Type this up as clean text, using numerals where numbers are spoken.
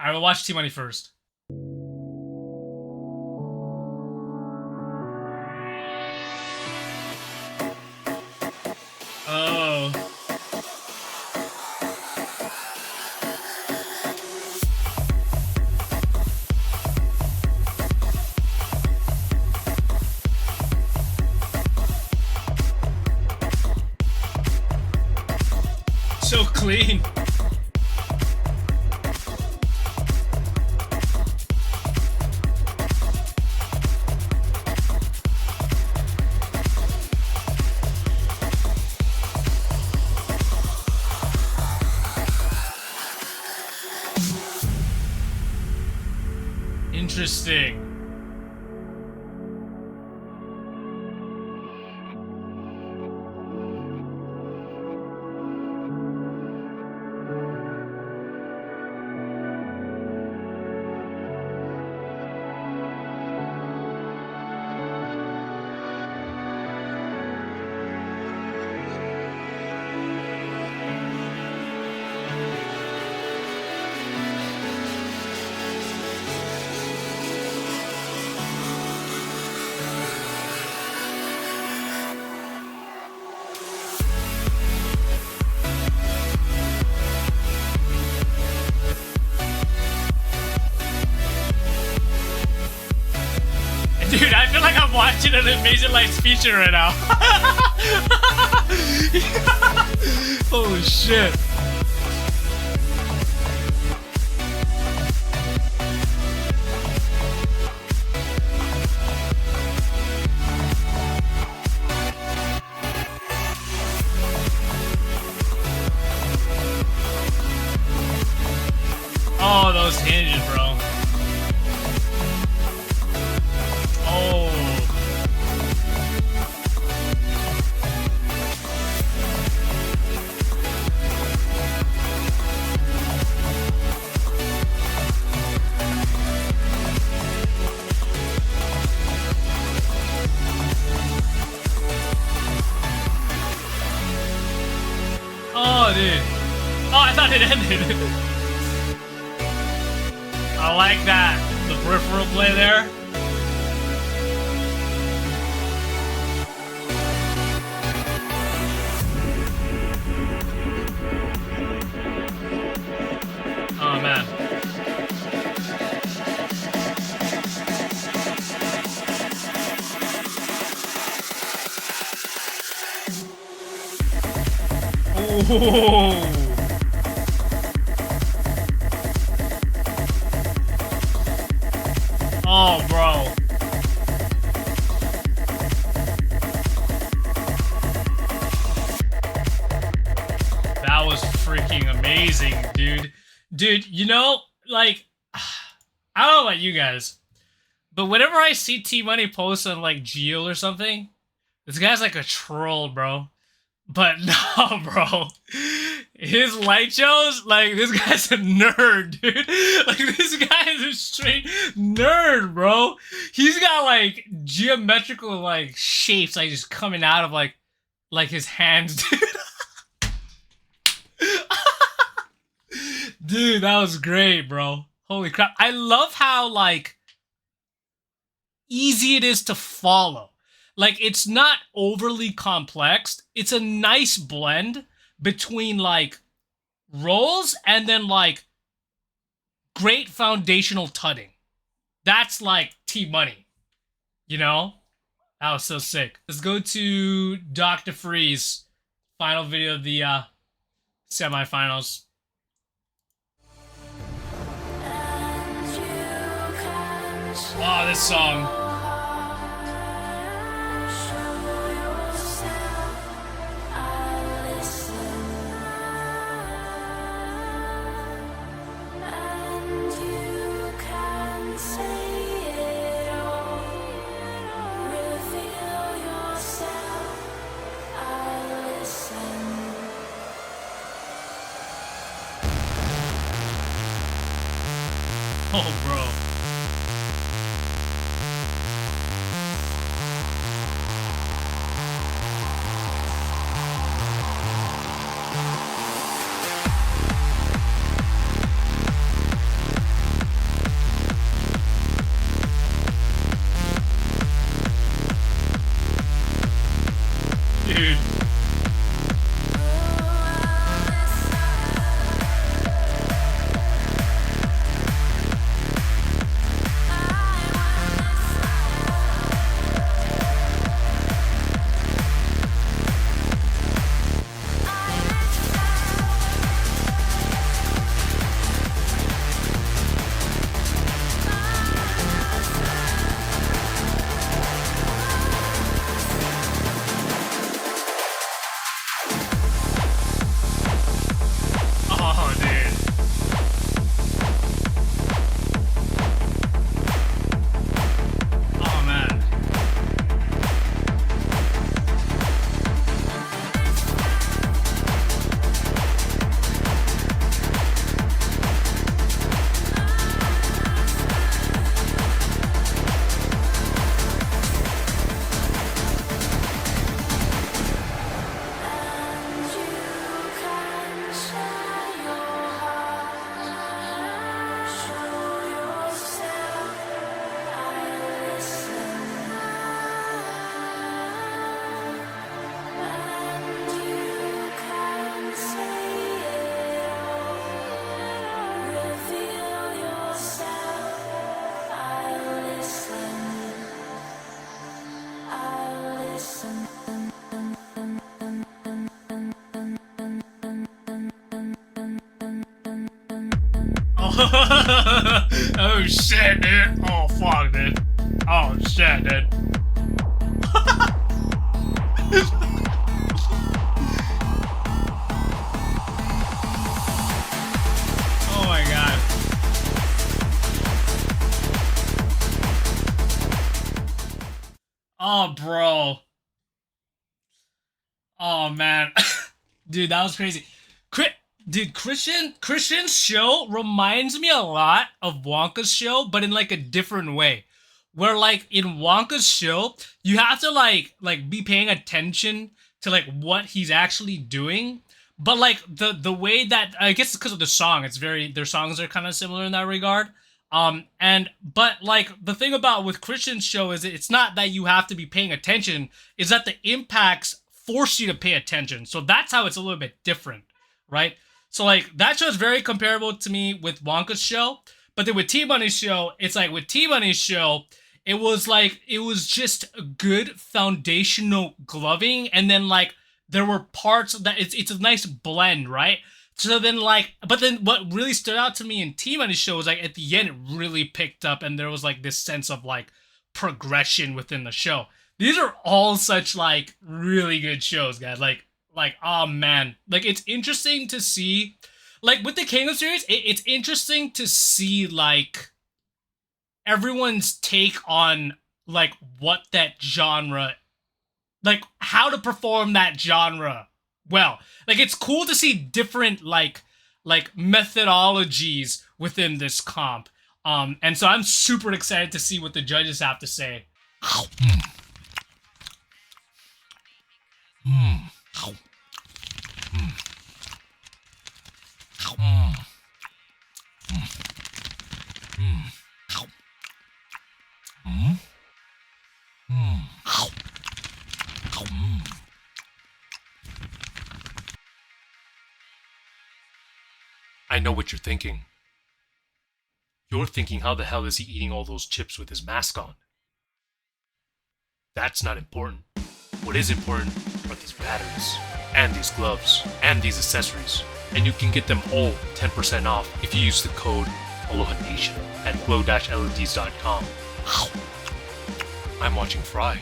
I will watch Tmoney first. Oh. So clean. Interesting. Dude, I feel like I'm watching an Amazing Lights feature right now. Holy shit. Oh, those hinges, bro. Oh. Oh, dude. Oh, I thought it ended. I like that. The peripheral play there. Oh, man. Oh. Oh, bro. That was freaking amazing, dude. Dude, you know, like, I don't know about you guys, but whenever I see Tmoney post on, like, Geo or something, this guy's like a troll, bro. But no, bro. His light shows, like, this guy's a nerd, dude. Like, this guy is a straight nerd, bro. He's got, like, geometrical, like, shapes, like, just coming out of, like his hands, dude. Dude, that was great, bro. Holy crap. I love how, like, easy it is to follow. Like, it's not overly complex. It's a nice blend between, like, rolls and then, like, great foundational tutting. That's, like, Tmoney. You know? That was so sick. Let's go to Dr. Freeze. Final video of the semifinals. Oh, this song. Oh, bro. Oh, oh shit, dude. Oh fuck, dude. Oh shit, dude. Oh my god. Oh, bro. Oh man. Dude, that was crazy. Dude, Christian's show reminds me a lot of Wonka's show, but in like a different way. Where like in Wonka's show, you have to like be paying attention to like what he's actually doing. But like the way that, I guess it's because of the song, it's very, their songs are kind of similar in that regard. And but like the thing about with Christian's show is it's not that you have to be paying attention, is that the impacts force you to pay attention. So that's how it's a little bit different, right? So like that show is very comparable to me with Wonka's show, but then with Tmoney's show, it's like with Tmoney's show, it was like it was just a good foundational gloving, and then like there were parts that it's a nice blend, right? So then like, but then what really stood out to me in Tmoney's show was like at the end it really picked up, and there was like this sense of like progression within the show. These are all such like really good shows, guys. Like oh man, like it's interesting to see, like with the King of series, it's interesting to see like everyone's take on like what that genre, like how to perform that genre well. Like it's cool to see different like methodologies within this comp. And so I'm super excited to see what the judges have to say. I know what you're thinking. You're thinking, how the hell is he eating all those chips with his mask on? That's not important. What is important are these batteries, and these gloves, and these accessories. And you can get them all 10% off if you use the code ALOHANATION at glow-leds.com. I'm watching Fry.